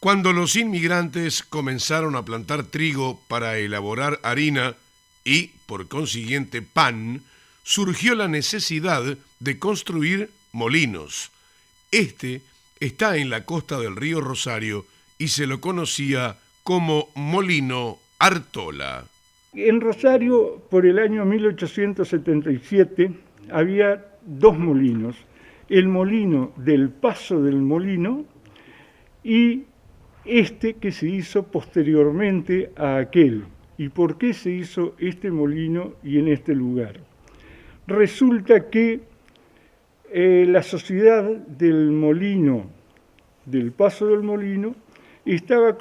Cuando los inmigrantes comenzaron a plantar trigo para elaborar harina y, por consiguiente, pan, surgió la necesidad de construir molinos. Este está en la costa del río Rosario y se lo conocía como Molino Artola. En Rosario, por el año 1877, había dos molinos. El molino del Paso del Molino y este que se hizo posteriormente a aquel. ¿Y por qué se hizo este molino y en este lugar? Resulta que la sociedad del molino, del Paso del Molino, estaba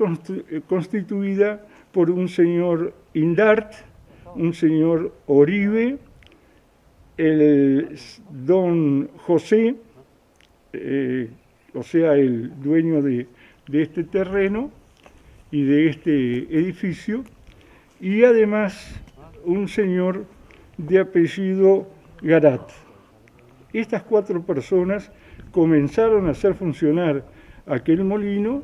constituida por un señor Indart, un señor Oribe, el don José, o sea, el dueño de este terreno y de este edificio, y además un señor de apellido Garat. Estas cuatro personas comenzaron a hacer funcionar aquel molino,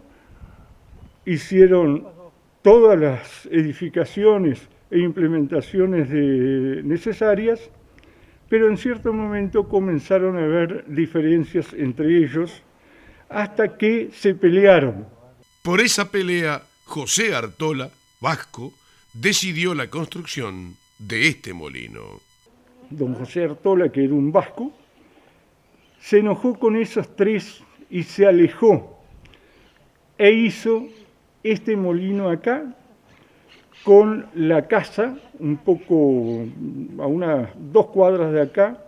hicieron todas las edificaciones e implementaciones necesarias, pero en cierto momento comenzaron a haber diferencias entre ellos hasta que se pelearon. Por esa pelea, José Artola, vasco, decidió la construcción de este molino. Don José Artola, que era un vasco, se enojó con esos tres y se alejó e hizo este molino acá con la casa un poco a unas 2 cuadras de acá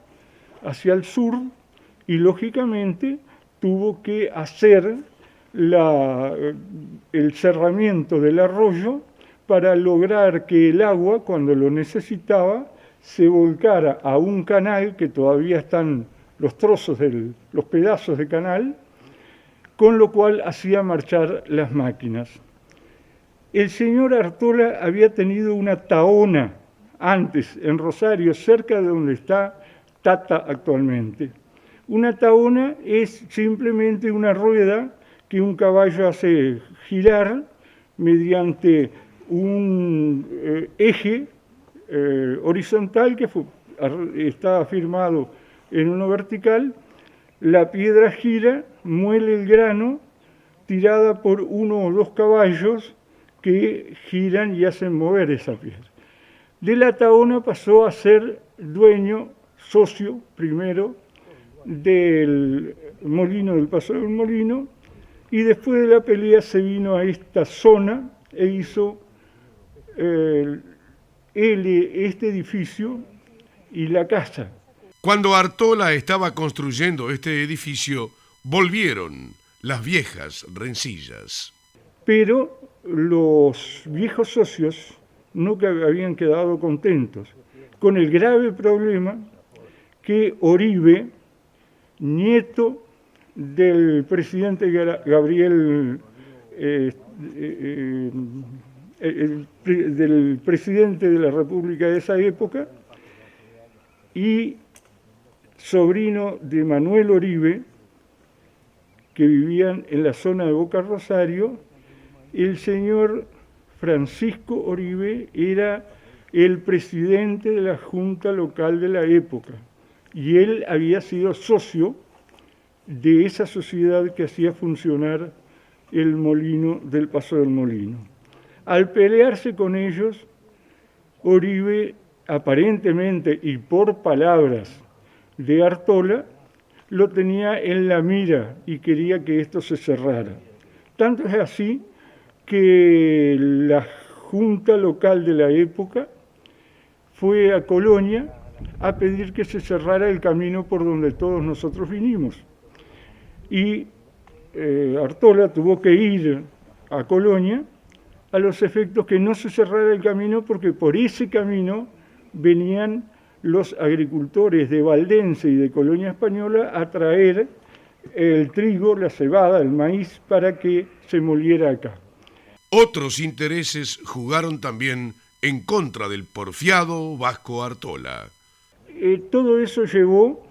hacia el sur, y lógicamente tuvo que hacer el cerramiento del arroyo para lograr que el agua, cuando lo necesitaba, se volcara a un canal, que todavía están los trozos, los pedazos de canal, con lo cual hacía marchar las máquinas. El señor Artola había tenido una tahona antes en Rosario, cerca de donde está Tata actualmente. Una tahona es simplemente una rueda que un caballo hace girar mediante un eje horizontal que está afirmado en uno vertical. La piedra gira, muele el grano, tirada por 1 o 2 caballos que giran y hacen mover esa piedra. De la tahona pasó a ser dueño, socio primero, del molino, del Paso del Molino, y después de la pelea se vino a esta zona e hizo este edificio y la casa. Cuando Artola estaba construyendo este edificio, volvieron las viejas rencillas. Pero los viejos socios nunca habían quedado contentos, con el grave problema que Oribe, nieto del presidente del presidente de la República de esa época, y sobrino de Manuel Oribe, que vivían en la zona de Boca Rosario, el señor Francisco Oribe era el presidente de la Junta Local de la época, y él había sido socio de esa sociedad que hacía funcionar el molino del Paso del Molino. Al pelearse con ellos, Oribe, aparentemente y por palabras de Artola, lo tenía en la mira y quería que esto se cerrara. Tanto es así que la Junta Local de la época fue a Colonia a pedir que se cerrara el camino por donde todos nosotros vinimos. Y Artola tuvo que ir a Colonia a los efectos que no se cerrara el camino, porque por ese camino venían los agricultores de Valdense y de Colonia Española a traer el trigo, la cebada, el maíz, para que se moliera acá. Otros intereses jugaron también en contra del porfiado vasco Artola. Todo eso llevó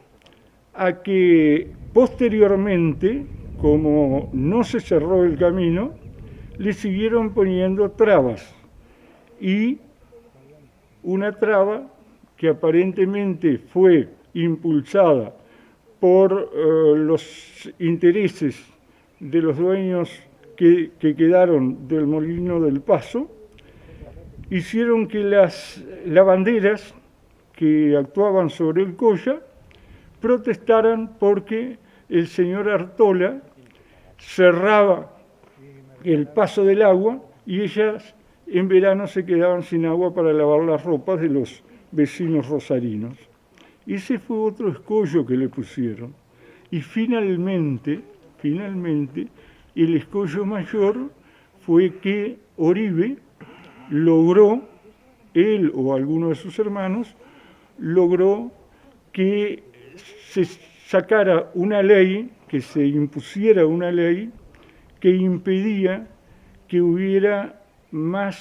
a que posteriormente, como no se cerró el camino, le siguieron poniendo trabas. Y una traba que aparentemente fue impulsada por los intereses de los dueños que quedaron del Molino del Paso, hicieron que las lavanderas que actuaban sobre el Colla protestaran porque el señor Artola cerraba el paso del agua y ellas en verano se quedaban sin agua para lavar las ropas de los vecinos rosarinos. Ese fue otro escollo que le pusieron. Y finalmente, el escollo mayor fue que Oribe logró, él o alguno de sus hermanos, logró que se sacara una ley, que se impusiera una ley que impedía que hubiera más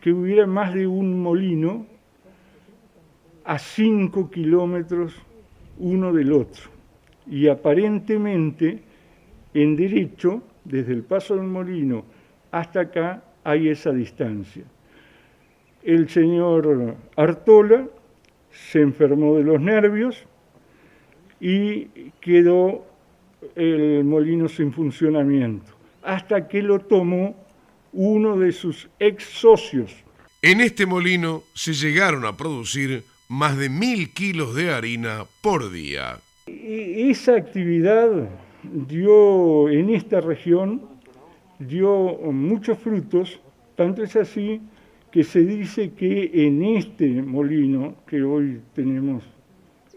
de un molino a 5 kilómetros uno del otro. Y aparentemente, en derecho, desde el Paso del Molino hasta acá, hay esa distancia. El señor Artola se enfermó de los nervios y quedó el molino sin funcionamiento, hasta que lo tomó uno de sus ex socios. En este molino se llegaron a producir más de 1.000 kilos de harina por día. Esa actividad dio en esta región muchos frutos, tanto es así que se dice que en este molino, que hoy tenemos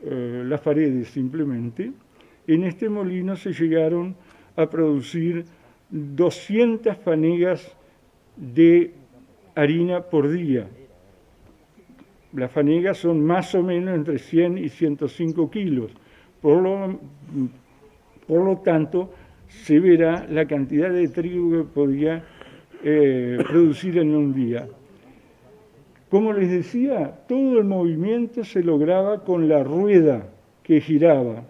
las paredes simplemente, en este molino se llegaron a producir 200 fanegas de harina por día. Las fanegas son más o menos entre 100 y 105 kilos. Por lo tanto, se verá la cantidad de trigo que podía producir en un día. Como les decía, todo el movimiento se lograba con la rueda que giraba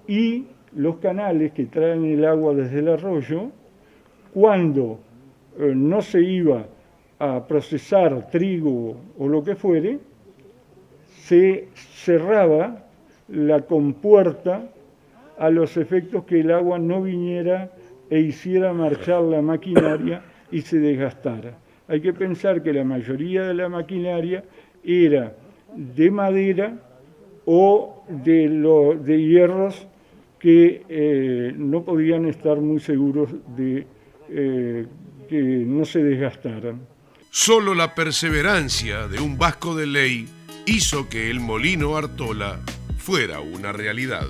y los canales que traen el agua desde el arroyo, cuando no se iba a procesar trigo o lo que fuere, se cerraba la compuerta a los efectos que el agua no viniera e hiciera marchar la maquinaria y se desgastara. Hay que pensar que la mayoría de la maquinaria era de madera o de hierros que no podían estar muy seguros de que no se desgastaran. Solo la perseverancia de un vasco de ley hizo que el molino Artola fuera una realidad.